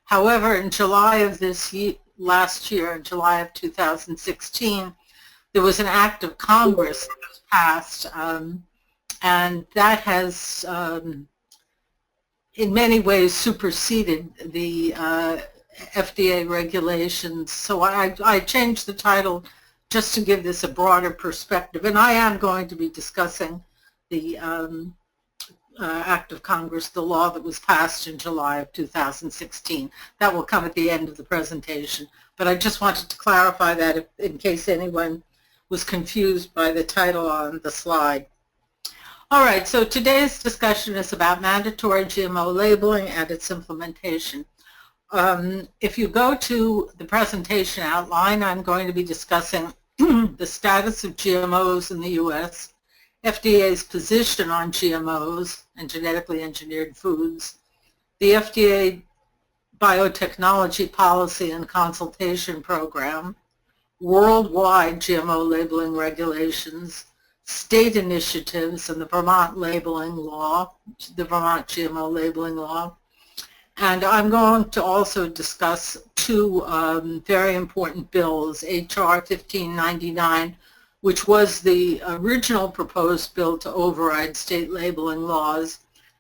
However, in July of last year, in July of 2016, there was an act of Congress that was passed, and that has in many ways superseded the FDA regulations. So I changed the title just to give this a broader perspective. And I am going to be discussing the Act of Congress, the law that was passed in July of 2016. That will come at the end of the presentation. But I just wanted to clarify that in case anyone was confused by the title on the slide. All right, so today's discussion is about mandatory GMO labeling and its implementation. If you go to the presentation outline, I'm going to be discussing the status of GMOs in the U.S., FDA's position on GMOs and genetically engineered foods, the FDA biotechnology policy and consultation program, worldwide GMO labeling regulations, state initiatives, and the Vermont labeling law, the Vermont GMO labeling law. And I'm going to also discuss two very important bills, H.R. 1599, which was the original proposed bill to override state labeling laws,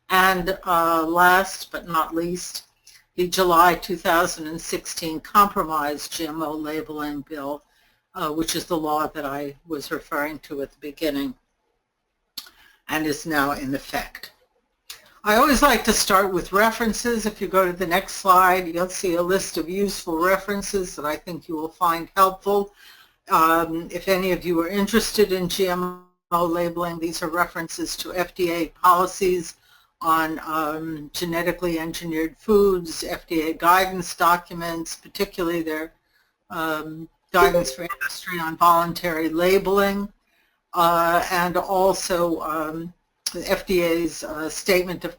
and last but not least, the July 2016 compromise GMO labeling bill, which is the law that I was referring to at the beginning and is now in effect. I always like to start with references. If you go to the next slide, you'll see a list of useful references that I think you will find helpful. If any of you are interested in GMO labeling, these are references to FDA policies on genetically engineered foods, FDA guidance documents, particularly their guidance for industry on voluntary labeling, and also the FDA's statement of